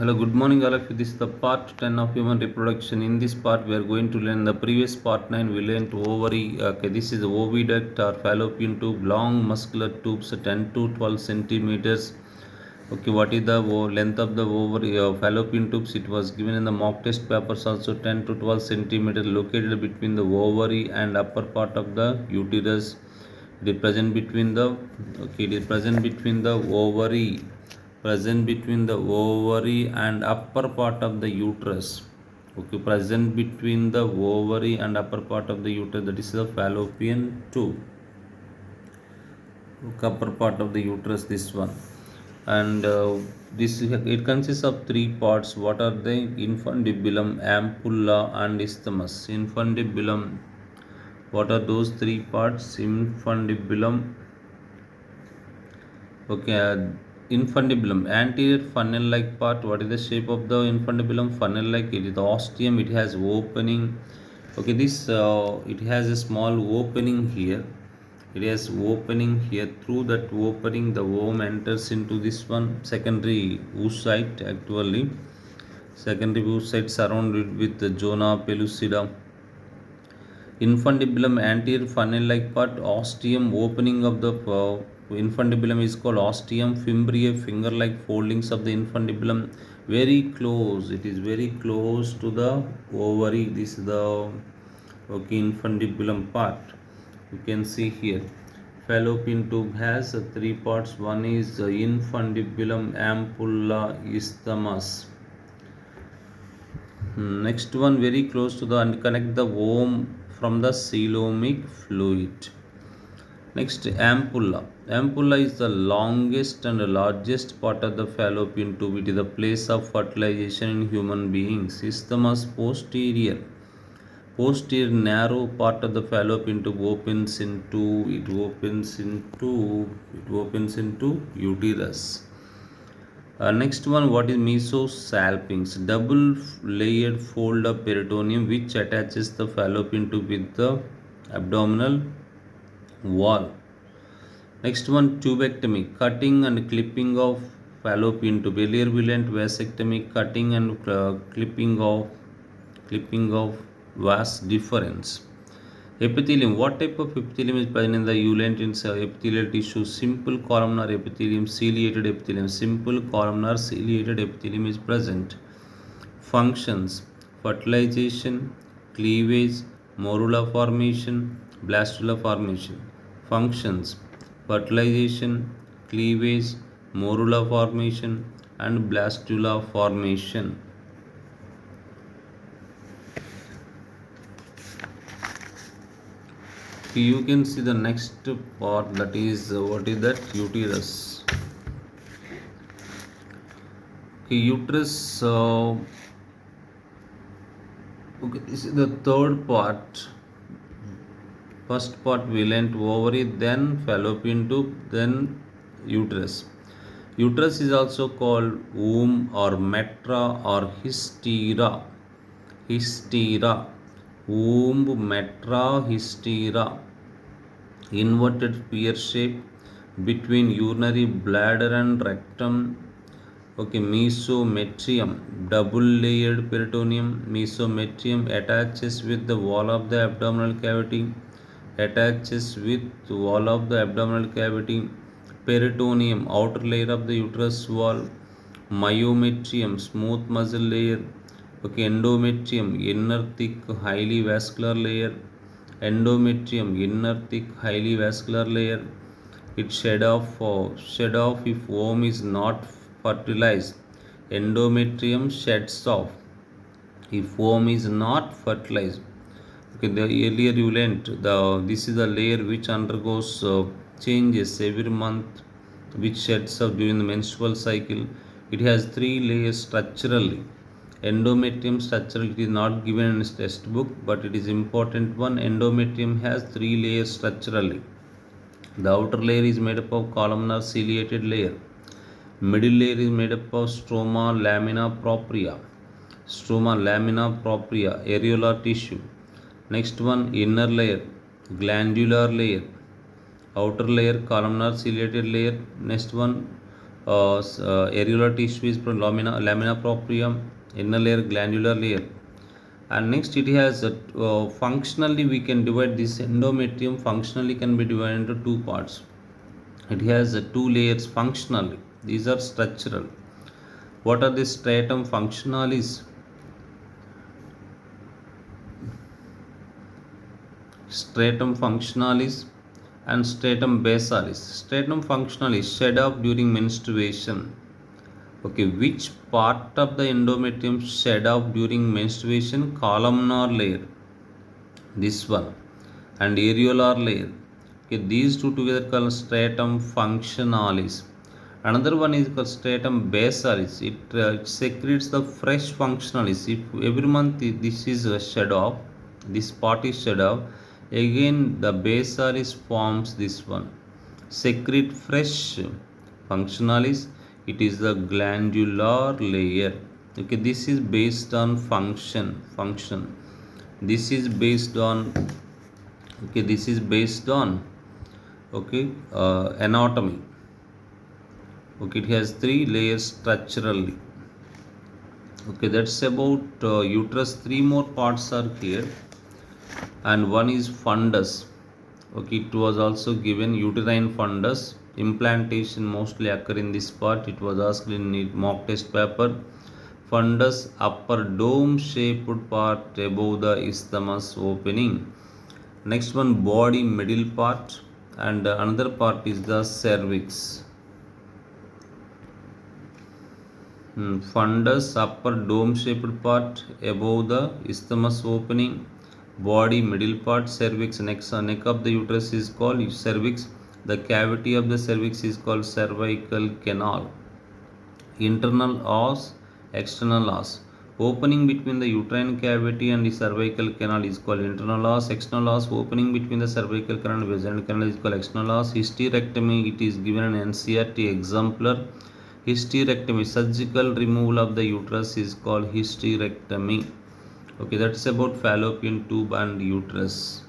Hello, good morning, all of you. This is the part 10 of human reproduction. In this part, we are going to learn the previous part 9. We learned ovary. Okay, this is the oviduct or fallopian tube, long muscular tubes, 10 to 12 centimeters. Okay, what is the length of the ovary fallopian tubes? It was given in the mock test papers also 10 to 12 centimeters, located between the ovary and upper part of the uterus. It is present between the ovary, present between the ovary and upper part of the uterus. Okay, present between the ovary and upper part of the uterus, that is the fallopian tube. Okay, upper part of the uterus, this one. And this it consists of three parts. What are they? Infundibulum, ampulla and isthmus. Infundibulum, what are those three parts? Infundibulum. Okay, infundibulum, anterior funnel-like part. What is the shape of the infundibulum? Funnel-like. It is the ostium. It has opening. Okay, this it has a small opening here. It has opening here. Through that opening, the worm enters into this one secondary oocyte. Actually, secondary oocyte surrounded with the zona pellucida. Infundibulum, anterior funnel-like part, ostium, opening of the infundibulum is called ostium. Fimbriae, finger-like foldings of the infundibulum, very close. It is very close to the ovary. This is the infundibulum part. You can see here. Fallopian tube has three parts. One is infundibulum, ampulla, isthmus. Next one, very close to the and connect the womb from the coelomic fluid. Next, ampulla. Ampulla is the longest and largest part of the fallopian tube. It is the place of fertilization in human beings. Isthmus, posterior. Posterior narrow part of the fallopian tube opens into uterus. Next one, what is mesosalpinx? Double layered fold of peritoneum which attaches the fallopian tube with the abdominal wall. Next one, tubectomy, cutting and clipping of fallopian tube. Earlier we learnt vasectomy, cutting and clipping of vas difference. Epithelium. What type of epithelium is present in the eulentine epithelial tissue? Simple columnar epithelium, ciliated epithelium. Simple columnar ciliated epithelium is present. Functions: fertilization, cleavage, morula formation, blastula formation. Functions: fertilization, cleavage, morula formation, and blastula formation. You can see the next part, that is what is that? Uterus. Uterus. Okay, this is the third part. First part we learnt ovary, then fallopian tube, then uterus. Uterus is also called womb or metra or hystera. Hystera. Womb, metra, hystera. Inverted pear shape between urinary bladder and rectum. Okay, mesometrium, double layered peritoneum. Mesometrium attaches with the wall of the abdominal cavity. Peritoneum, outer layer of the uterus wall. Myometrium, smooth muscle layer. Okay, endometrium, inner thick, highly vascular layer. Endometrium, inner thick, highly vascular layer. It shed off if womb is not fertilized. Endometrium sheds off if womb is not fertilized. Okay, the earlier you learnt this is the layer which undergoes changes every month, which sheds off during the menstrual cycle. It has three layers structurally. Endometrium structure, it is not given in this textbook, but it is important one. Endometrium has three layers structurally. The outer layer is made up of columnar ciliated layer. Middle layer is made up of stroma lamina propria. Areolar tissue. Next one, inner layer, glandular layer. Outer layer, columnar ciliated layer. Next one, areolar tissue is lamina propria, inner layer glandular layer. And next it has functionally we can divide this endometrium functionally can be divided into two parts. It has two layers functionally. These are structural. What are the stratum functionalis? Stratum functionalis and stratum basalis. Stratum functionalis shed off during menstruation. Okay, which part of the endometrium shed off during menstruation? Columnar layer, this one, and areolar layer. Okay, these two together called stratum functionalis. Another one is called stratum basalis. It secretes the fresh functionalis. If every month this is shed off, this part is shed off, again the basalis forms this one. Secrete fresh functionalis. It is the glandular layer. Okay, this is based on function. This is based on anatomy. Okay, it has three layers structurally. Okay, that's about uterus. Three more parts are here, and one is fundus. Okay, it was also given uterine fundus. Implantation mostly occur in this part. It was asked in mock test paper. Fundus, upper dome shaped part above the isthmus opening. Next one, body middle part, and another part is the cervix. Fundus, upper dome shaped part above the isthmus opening. Body middle part, cervix. Neck of the uterus is called cervix. The cavity of the cervix is called cervical canal. Internal os, external os. Opening between the uterine cavity and the cervical canal is called internal os. External os. Opening between the cervical canal and vaginal canal is called external os. Hysterectomy, it is given an NCERT exemplar. Hysterectomy, surgical removal of the uterus is called hysterectomy. Okay, that's about fallopian tube and uterus.